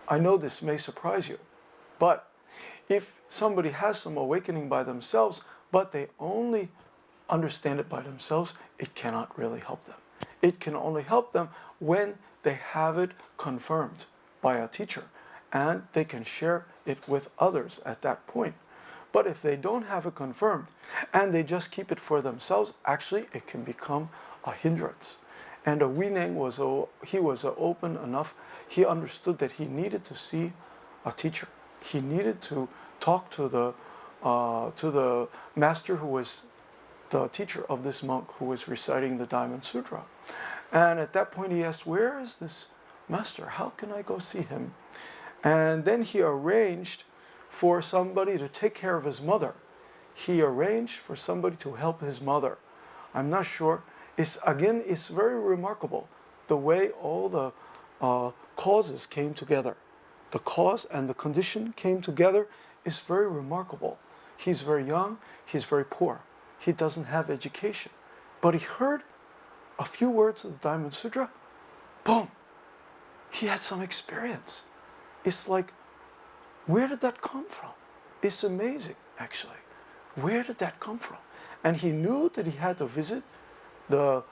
I know this may surprise you, but if somebody has some awakening by themselves, but they only understand it by themselves, it cannot really help them. It can only help them when they have it confirmed by a teacher, and they can share it with others at that point. But if they don't have it confirmed and they just keep it for themselves, actually it can become a hindrance. And Wineng was open enough. He understood that he needed to see a teacher. He needed to talk to the master who was the teacher of this monk who was reciting the Diamond Sutra. And at that point he asked, where is this master? How can I go see him? And then he arranged for somebody to take care of his mother. He arranged for somebody to help his mother. I'm not sure. It's very remarkable the way all the causes came together. The cause and the condition came together is very remarkable. He's very young, he's very poor. He doesn't have education. But he heard a few words of the Diamond Sutra, boom! He had some experience. It's like, where did that come from? It's amazing, actually. Where did that come from? And he knew that he had to visit the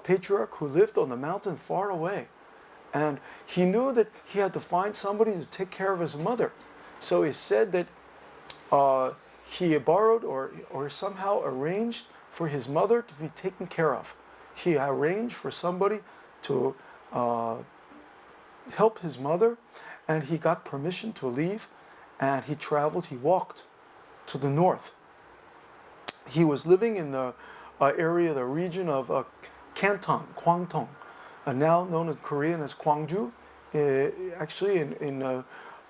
patriarch who lived on the mountain far away. And he knew that he had to find somebody to take care of his mother. So he said that he borrowed or somehow arranged for his mother to be taken care of. He arranged for somebody to help his mother, and he got permission to leave, and he traveled, he walked to the north. He was living in the the region of Canton, Kwangtung, now known in Korean as Gwangju. Actually,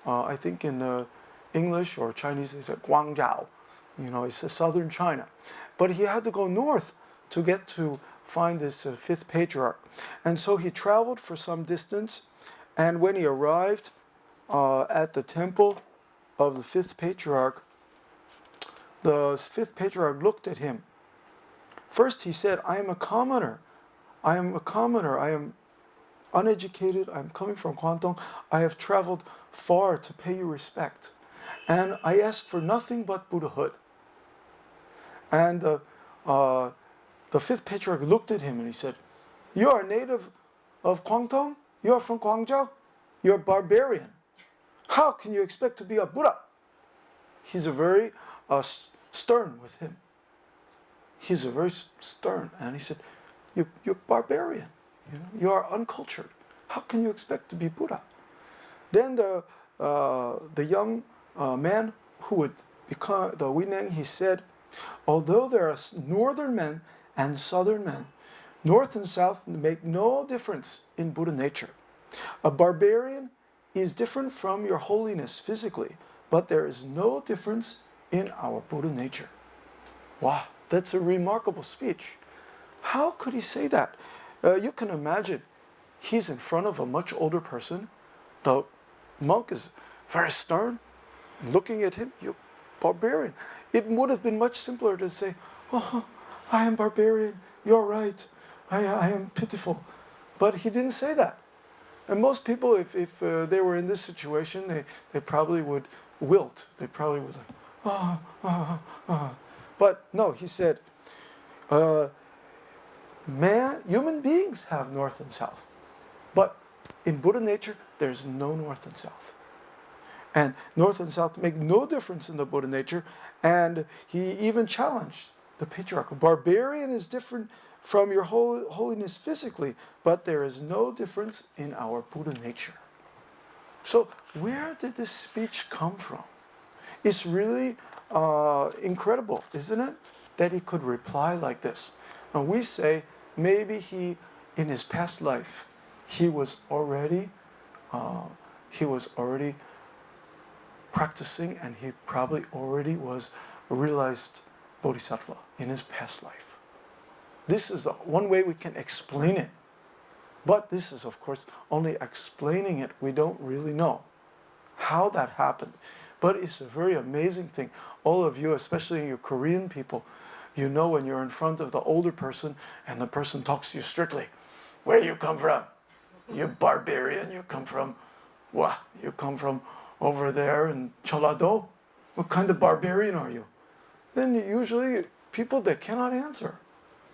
I think in English or Chinese, they say Guangzhou. It's southern China. But he had to go north to get to find this fifth patriarch. And so he traveled for some distance, and when he arrived at the temple of the fifth patriarch looked at him. First he said, I am a commoner. I am uneducated. I'm coming from Kwangtung. I have traveled far to pay you respect. And I ask for nothing but Buddhahood. And the fifth patriarch looked at him and he said, you are a native of Kwangtung? You are from Guangzhou? You're a barbarian. How can you expect to be a Buddha? He's a very stern with him. He's a very stern. And he said, you're barbarian. You are uncultured. How can you expect to be Buddha? Then the young man who would become the Wineng, he said, although there are northern men and southern men, north and south make no difference in Buddha nature. A barbarian is different from your holiness physically, but there is no difference in our Buddha nature. Wow, that's a remarkable speech. How could he say that? You can imagine, he's in front of a much older person. The monk is very stern, looking at him, you barbarian. It would have been much simpler to say, oh, I am barbarian, you're right, I am pitiful. But he didn't say that. And most people, if they were in this situation, they probably would wilt. They probably would like, But no, he said, human beings have north and south. But in Buddha nature, there's no north and south. And north and south make no difference in the Buddha nature. And he even challenged the patriarch. A barbarian is different from your holiness physically, but there is no difference in our Buddha nature. So where did this speech come from? It's really incredible, isn't it? That he could reply like this. Now we say maybe in his past life, he was already practicing, and he probably already was realized bodhisattva in his past life. This is the one way we can explain it. But this is, of course, only explaining it. We don't really know how that happened. But it's a very amazing thing. All of you, especially you Korean people, you know when you're in front of the older person and the person talks to you strictly. Where you come from? You barbarian, you come from Wow, you come from over there in Cholado? What kind of barbarian are you? Then usually people that cannot answer,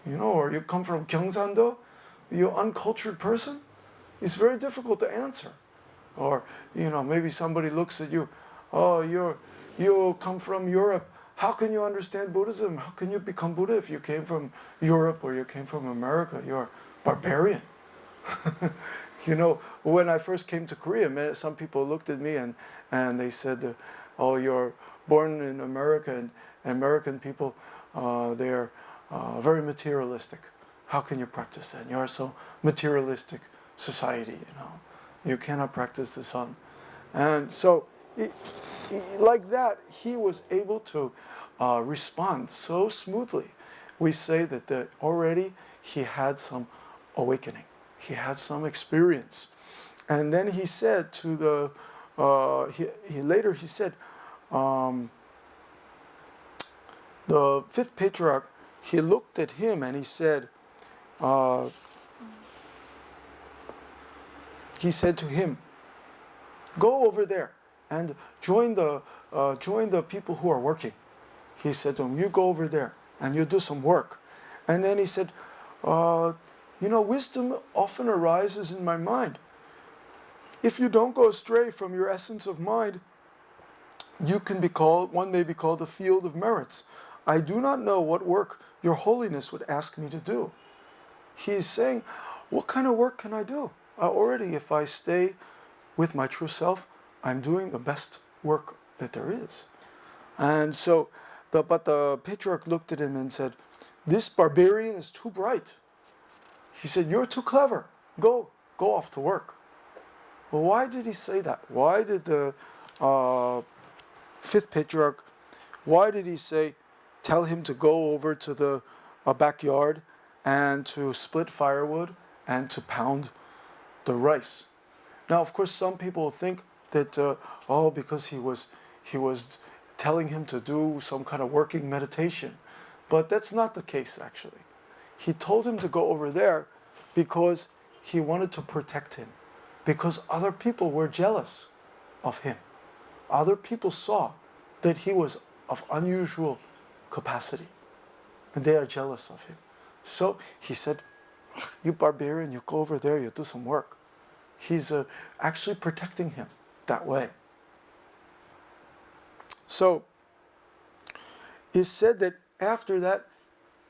or you come from Gyeongsando, you're uncultured person, it's very difficult to answer. Or, maybe somebody looks at you, oh, you come from Europe. How can you understand Buddhism? How can you become Buddha if you came from Europe or you came from America? You're a barbarian. When I first came to Korea, some people looked at me and they said, oh, you're born in America, and American people, they're very materialistic. How can you practice that? You're so materialistic society, You cannot practice the sun. And so, like that, he was able to respond so smoothly. We say that already he had some awakening. He had some experience. And then he said to the, later he said, the fifth patriarch, he looked at him and he said to him, go over there and join the people who are working. He said to him, you go over there and you do some work. And then he said, wisdom often arises in my mind. If you don't go astray from your essence of mind, one may be called a field of merits. I do not know what work your holiness would ask me to do. He is saying, what kind of work can I do? Already, if I stay with my true self, I'm doing the best work that there is. And so, but the patriarch looked at him and said, this barbarian is too bright. He said, you're too clever. Go off to work. Well, why did he say that? Why did the fifth patriarch, why did he tell him to go over to the backyard and to split firewood and to pound the rice? Now, of course, some people think that, because he was telling him to do some kind of working meditation. But that's not the case, actually. He told him to go over there because he wanted to protect him, because other people were jealous of him. Other people saw that he was of unusual capacity, and they are jealous of him. So he said, you barbarian, you go over there, you do some work. He's actually protecting him that way. So it's said that after that,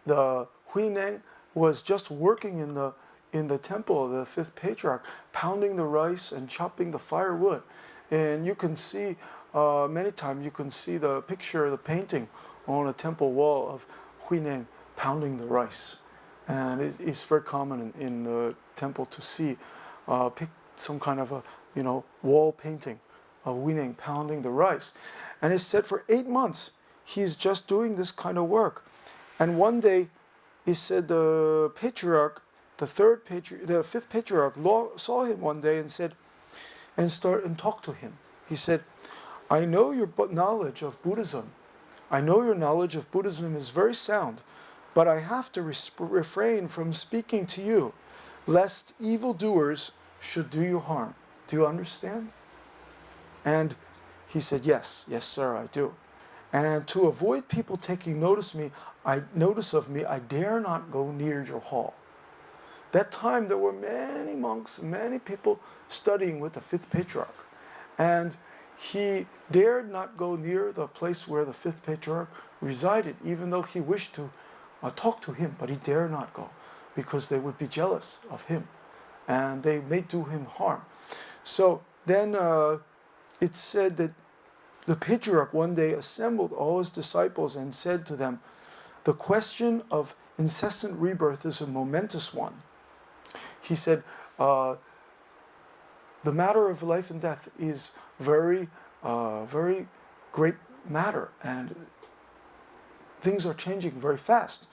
the Huineng was just working in the temple of the fifth patriarch, pounding the rice and chopping the firewood. And you can see, many times you can see the picture, the painting on a temple wall of Huineng pounding the rice. And it's very common in the temple to see some kind of a wall painting of Huineng pounding the rice. And it's said for 8 months he's just doing this kind of work. And one day, he said the patriarch, the fifth patriarch, saw him one day and said, and talked to him. He said, I know your knowledge of Buddhism. I know your knowledge of Buddhism is very sound, but I have to refrain from speaking to you, lest evildoers should do you harm. Do you understand? And he said, yes, sir, I do. And to avoid people taking notice of me, I dare not go near your hall. That time there were many monks, many people studying with the fifth patriarch. And he dared not go near the place where the fifth patriarch resided, even though he wished to talk to him, but he dared not go because they would be jealous of him and they may do him harm. So then it's said that the patriarch one day assembled all his disciples and said to them, the question of incessant rebirth is a momentous one. He said, the matter of life and death is very great matter, and things are changing very fast.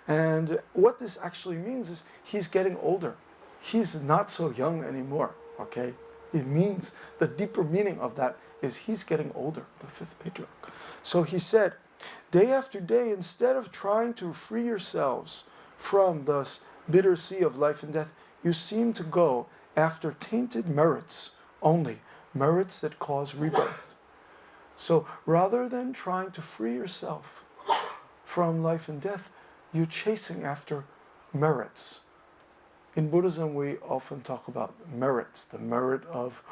And what this actually means is he's getting older. He's not so young anymore, okay? It means, the deeper meaning of that is he's getting older, the fifth patriarch. So he said, day after day, instead of trying to free yourselves from the bitter sea of life and death, you seem to go after tainted merits only, merits that cause rebirth. So rather than trying to free yourself from life and death, you're chasing after merits. In Buddhism, we often talk about merits, the merit of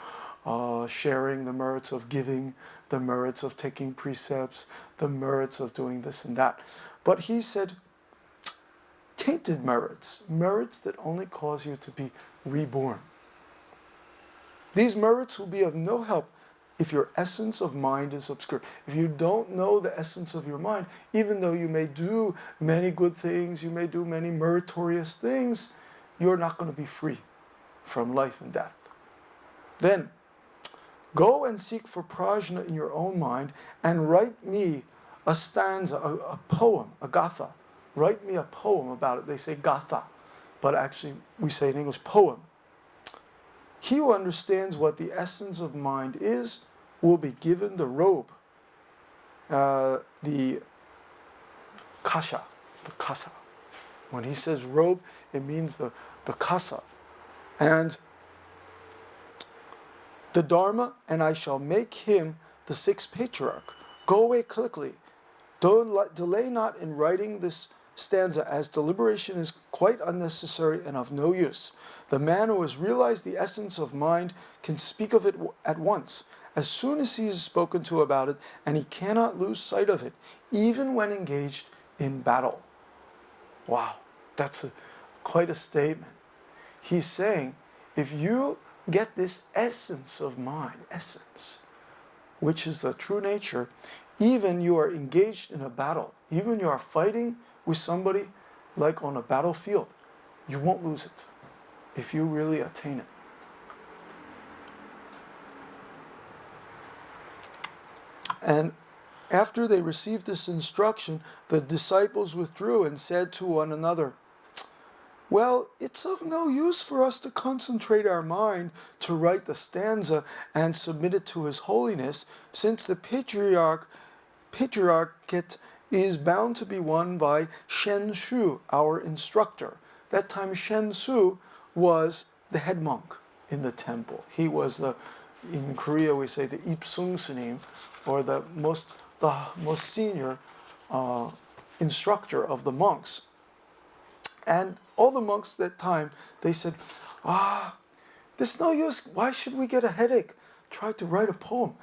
sharing, the merits of giving, the merits of taking precepts, the merits of doing this and that. But he said, tainted merits, merits that only cause you to be reborn. These merits will be of no help if your essence of mind is obscure. If you don't know the essence of your mind, even though you may do many good things, you may do many meritorious things, you're not going to be free from life and death. Then, go and seek for prajna in your own mind and write me a stanza, a poem, a gatha. Write me a poem about it. They say gatha, but actually we say in English poem. He who understands what the essence of mind is will be given the robe, the kasha, the kasa. When he says robe, it means the kasa. And the Dharma, and I shall make him the sixth patriarch. Go away quickly. Delay not in writing this stanza, as deliberation is quite unnecessary and of no use. The man who has realized the essence of mind can speak of it at once, as soon as he is spoken to about it, and he cannot lose sight of it, even when engaged in battle. Wow, that's quite a statement. He's saying, if you get this essence of mind, essence, which is the true nature, even you are engaged in a battle, even you are fighting with somebody like on a battlefield, you won't lose it if you really attain it. And after they received this instruction, the disciples withdrew and said to one another, well, it's of no use for us to concentrate our mind to write the stanza and submit it to His Holiness, since the patriarchate is bound to be won by Shen Shu, our instructor. That time Shen Shu was the head monk in the temple. He was in Korea we say the 입숭스님, or the most senior instructor of the monks. And all the monks that time, they said, there's no use. Why should we get a headache? Try to write a poem.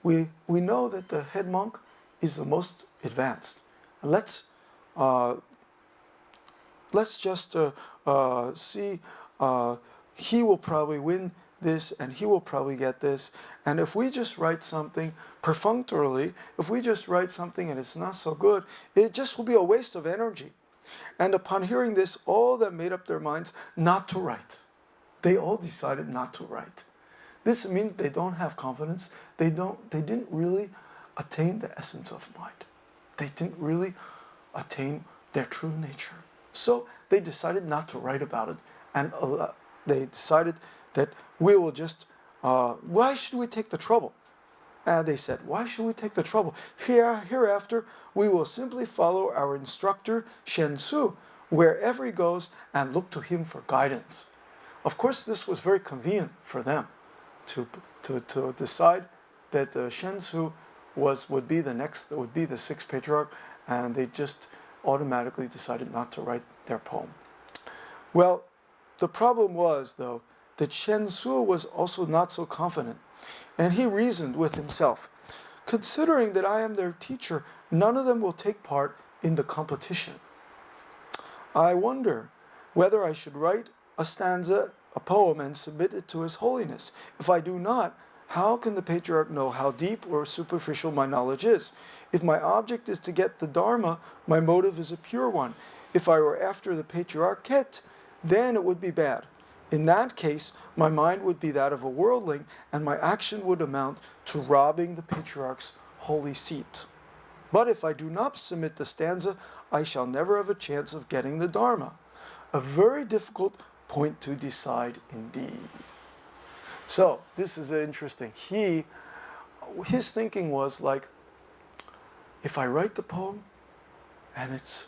We know that the head monk is the most advanced. And let's just see. He will probably win this, and he will probably get this. And if we just write something perfunctorily, if we just write something and it's not so good, it just will be a waste of energy. And upon hearing this, all that made up their minds not to write. They all decided not to write. This means they don't have confidence. They didn't really attain the essence of mind. They didn't really attain their true nature. So they decided not to write about it, and they decided that we will just, why should we take the trouble? They said, why should we take the trouble? Hereafter, we will simply follow our instructor, Shen Su, wherever he goes, and look to him for guidance. Of course, this was very convenient for them to decide that Shen Su would be the sixth patriarch, and they just automatically decided not to write their poem. Well, the problem was, though, that Shen Su was also not so confident. And he reasoned with himself, considering that I am their teacher, none of them will take part in the competition. I wonder whether I should write a stanza, a poem, and submit it to His Holiness. If I do not, how can the patriarch know how deep or superficial my knowledge is? If my object is to get the Dharma, my motive is a pure one. If I were after the patriarchate, then it would be bad. In that case, my mind would be that of a worldling, and my action would amount to robbing the patriarch's holy seat. But if I do not submit the stanza, I shall never have a chance of getting the Dharma. A very difficult point to decide indeed. So, this is interesting. His thinking was like, if I write the poem, and it's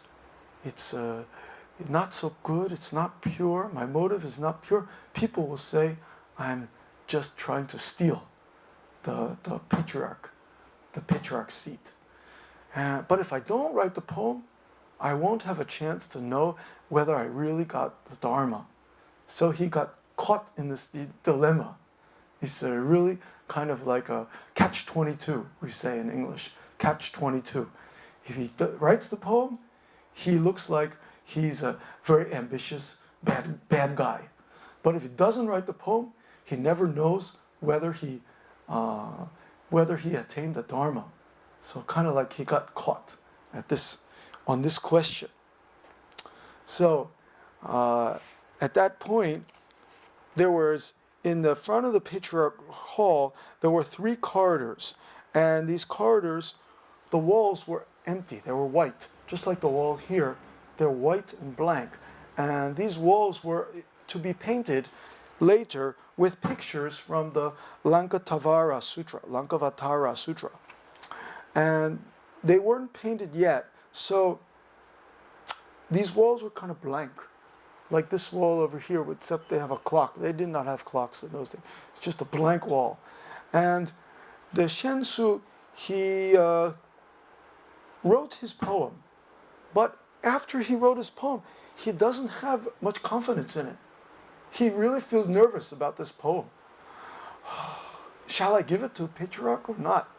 not so good, it's not pure, my motive is not pure, people will say I'm just trying to steal. the patriarch's seat. But if I don't write the poem, I won't have a chance to know whether I really got the Dharma. So he got caught in this dilemma. It's really kind of like a catch-22, we say in English, catch-22. If he writes the poem, he looks like he's a very ambitious, bad guy. But if he doesn't write the poem, he never knows whether he attained the Dharma. So kind of like he got caught on this question. So at that point, there was, in the front of the Patriarch Hall, there were 3 corridors. And these corridors, the walls were empty. They were white, just like the wall here. They're white and blank. And these walls were to be painted later with pictures from the Lankavatara Sutra. And they weren't painted yet. So these walls were kind of blank. Like this wall over here, except they have a clock. They did not have clocks in those days. It's just a blank wall. And the Shensu, he wrote his poem. But after he wrote his poem, he doesn't have much confidence in it. He really feels nervous about this poem. Shall I give it to Patriarch or not?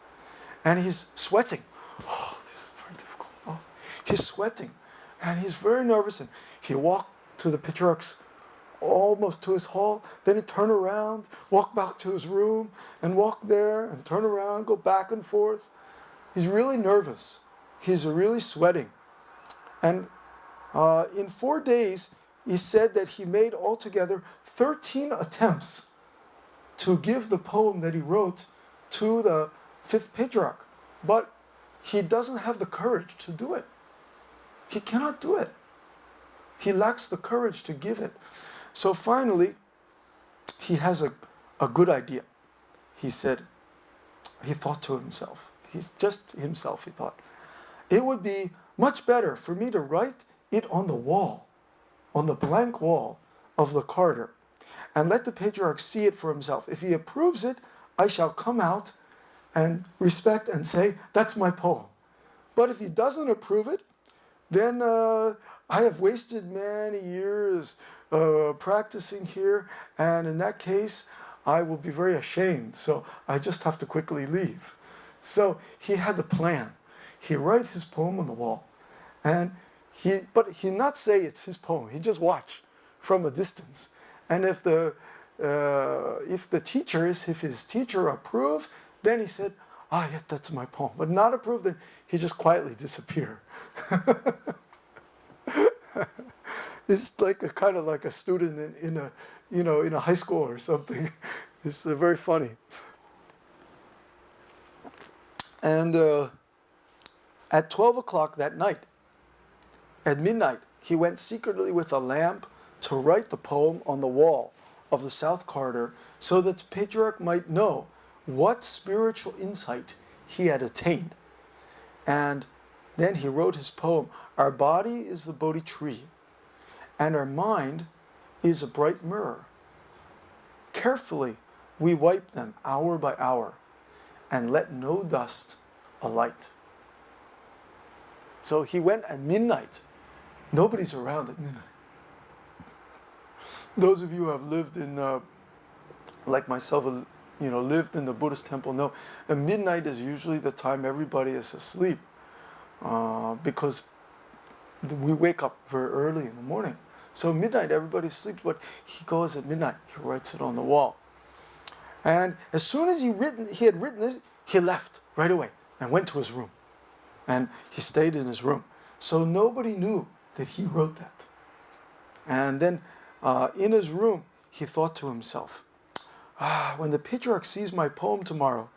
And he's sweating. Oh, this is very difficult. Oh, he's sweating. And he's very nervous. And he walked to the Patriarch's, almost to his hall. Then he turned around, walked back to his room, and walked there, and turn around, go back and forth. He's really nervous. He's really sweating. And in 4 days, he said that he made altogether 13 attempts to give the poem that he wrote to the 5th Patriarch. But he doesn't have the courage to do it. He cannot do it. He lacks the courage to give it. So finally, he has a good idea. He thought to himself, he thought, it would be much better for me to write it on the wall, on the blank wall of the corridor, and let the Patriarch see it for himself. If he approves it, I shall come out and respect and say, that's my poem. But if he doesn't approve it, then I have wasted many years practicing here, and in that case, I will be very ashamed. So I just have to quickly leave. So he had the plan. He write his poem on the wall, but he not say it's his poem. He just watch from a distance, and if his teacher approve, then he said, yeah, that's my poem. But not approved, then he just quietly disappear. It's like kind of like a student in a high school or something. It's very funny. And at 12 o'clock that night, at midnight, he went secretly with a lamp to write the poem on the wall of the south corridor so that the Patriarch might know what spiritual insight he had attained. And then he wrote his poem, our body is the Bodhi tree, and our mind is a bright mirror. Carefully we wipe them hour by hour, and let no dust alight. So he went at midnight. Nobody's around at midnight. Those of you who have lived in, like myself, lived in the Buddhist temple know that midnight is usually the time everybody is asleep, because we wake up very early in the morning. So midnight everybody sleeps, but he goes at midnight. He writes it on the wall. And as soon as he had written it, he left right away and went to his room. And he stayed in his room. So nobody knew that he wrote that. And then in his room, he thought to himself, when the Patriarch sees my poem tomorrow,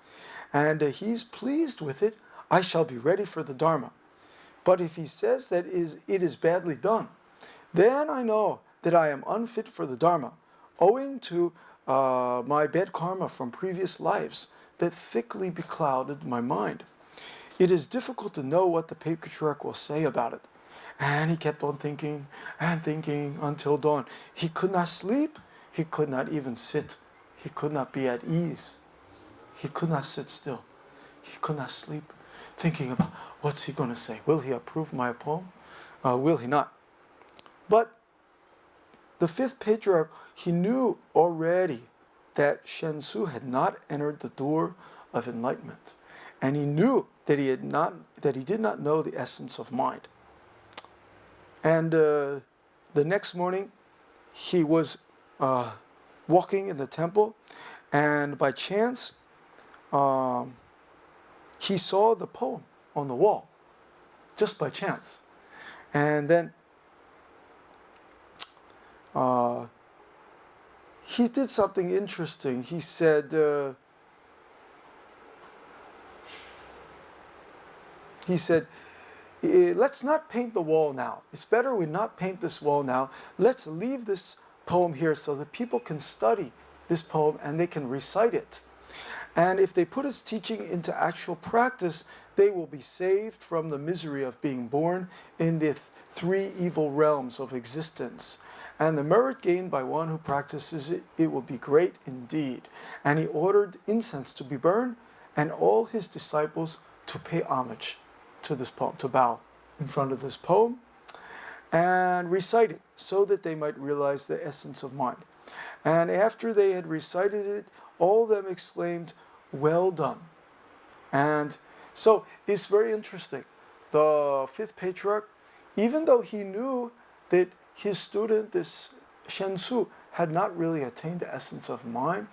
and he's pleased with it, I shall be ready for the Dharma. But if he says that it is badly done, then I know that I am unfit for the Dharma, owing to my bad karma from previous lives that thickly beclouded my mind. It is difficult to know what the Patriarch will say about it. And he kept on thinking and thinking until dawn. He could not sleep. He could not even sit. He could not be at ease. he could not sit still. He could not sleep, thinking about what's he going to say. Will he approve my poem? Will he not? But the fifth patriarch, he knew already that Shen Su had not entered the door of enlightenment, and he knew that he did not know the essence of mind. And the next morning, he was walking in the temple, and by chance, he saw the poem on the wall, just by chance. And then he did something interesting. He said, let's not paint the wall now. It's better we not paint this wall now. Let's leave this poem here so that people can study this poem and they can recite it. And if they put its teaching into actual practice, they will be saved from the misery of being born in the three evil realms of existence. And the merit gained by one who practices it, it will be great indeed. And he ordered incense to be burned, and all his disciples to pay homage to this poem, to bow in front of this poem, and recite it, so that they might realize the essence of mind. And after they had recited it, all of them exclaimed, "Well done." And so it's very interesting. The fifth patriarch, even though he knew that his student, this Shen Su, had not really attained the essence of mind,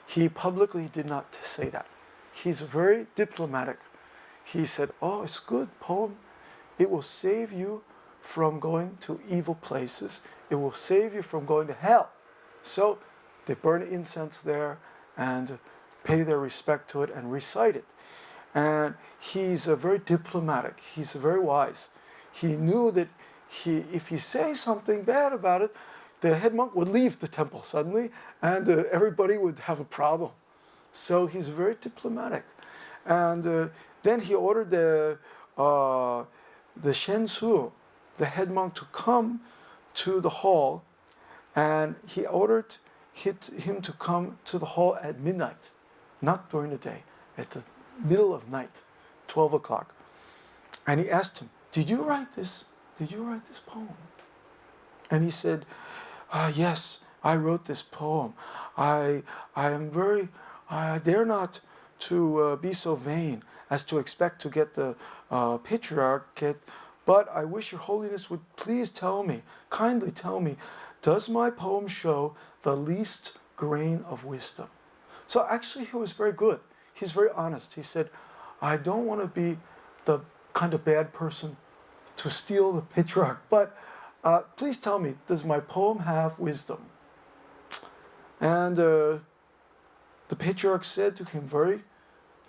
he publicly did not say that. He's very diplomatic. He said, "Oh, it's good poem. It will save you from going to evil places. It will save you from going to hell." So they burn incense there and pay their respect to it and recite it. And he's very diplomatic. He's very wise. He knew that if he says something bad about it, the head monk would leave the temple suddenly, and everybody would have a problem. So he's very diplomatic. And then he ordered the Shen Su, the head monk, to come to the hall, and he ordered him to come to the hall at midnight, not during the day, at the middle of night, 12 o'clock. And he asked him, "Did you write this? Did you write this poem?" And he said, "Yes, I wrote this poem. I dare not to be so vain as to expect to get the patriarchate, but I wish your holiness would please tell me, kindly tell me, does my poem show the least grain of wisdom?" So actually he was very good. He's very honest. He said, "I don't want to be the kind of bad person to steal the patriarch, but please tell me, does my poem have wisdom?" And the patriarch said to him very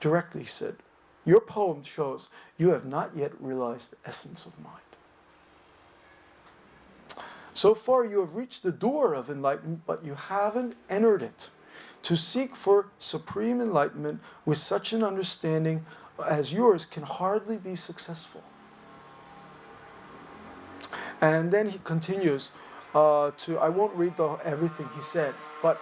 directly, he said, "Your poem shows you have not yet realized the essence of mind. So far you have reached the door of enlightenment, but you haven't entered it. To seek for supreme enlightenment with such an understanding as yours can hardly be successful." And then he continues I won't read everything he said, but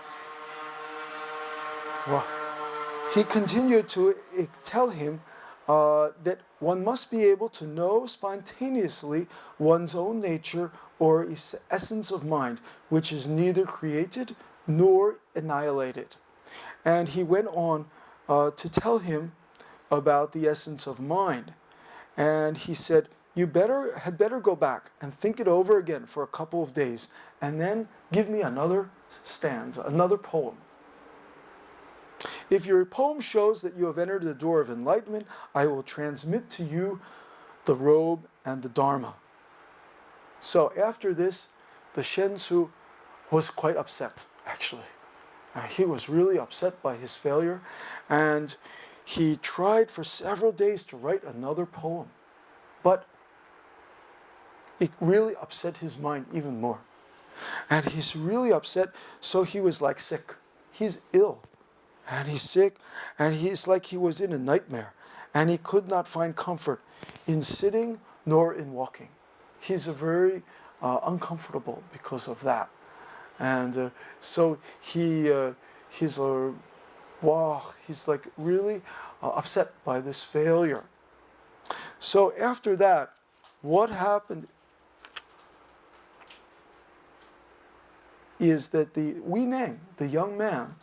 he continued to tell him that one must be able to know spontaneously one's own nature or essence of mind, which is neither created nor annihilated. And he went on to tell him about the essence of mind. And he said, "You had better go back and think it over again for a couple of days, and then give me another stanza, another poem. If your poem shows that you have entered the door of enlightenment, I will transmit to you the robe and the Dharma." So after this, the Shen Su was quite upset, actually. He was really upset by his failure, and he tried for several days to write another poem. But it really upset his mind even more. And he's really upset, so he was like sick. He's ill, and he's sick, and he's like he was in a nightmare, and he could not find comfort in sitting nor in walking. He's very uncomfortable because of that. And so he's wow, he's like really upset by this failure. So after that, what happened is that the Wei Neng, the young man,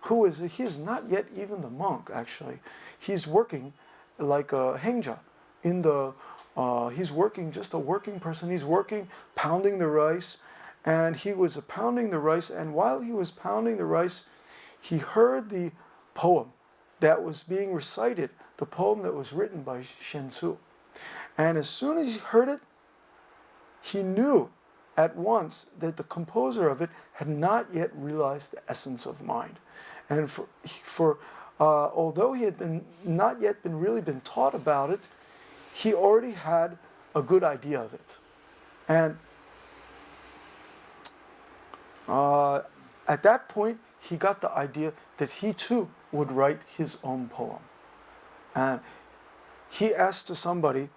he is not yet even the monk actually. He's working like a hengja in the, he's working just a working person. He's working, pounding the rice, and he was pounding the rice, and while he was pounding the rice, he heard the poem that was being recited, the poem that was written by Shen Su. And as soon as he heard it, he knew at once that the composer of it had not yet realized the essence of mind. And although he had not yet really been taught about it, he already had a good idea of it. And at that point, he got the idea that he too would write his own poem. And he asked somebody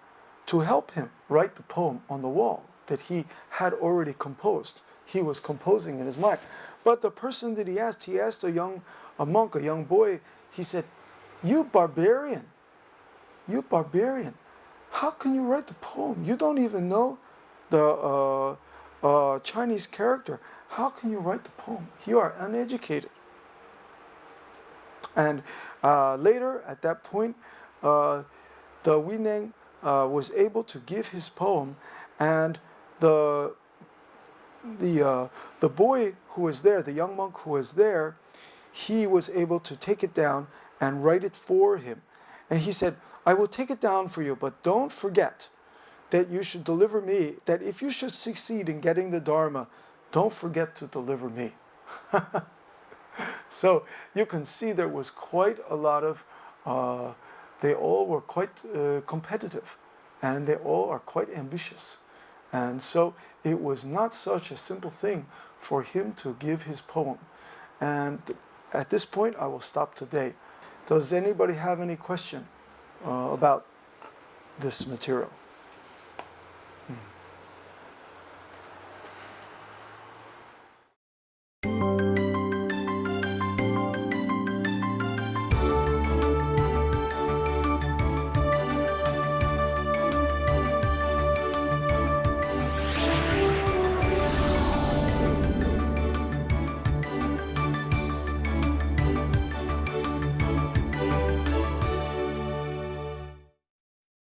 to help him write the poem on the wall that he had already composed. He was composing in his mind. But the person that he asked a monk, a young boy, he said, "You barbarian, how can you write the poem? You don't even know the Chinese character. How can you write the poem? You are uneducated." And later, at that point, the Wei Neng was able to give his poem, and the boy who was there, the young monk who was there, he was able to take it down and write it for him. And he said, "I will take it down for you, but don't forget that you should deliver me, that if you should succeed in getting the Dharma, don't forget to deliver me." So you can see there was quite a lot of, they all were quite competitive, and they all are quite ambitious. And so it was not such a simple thing for him to give his poem. And at this point, I will stop today. Does anybody have any question about this material?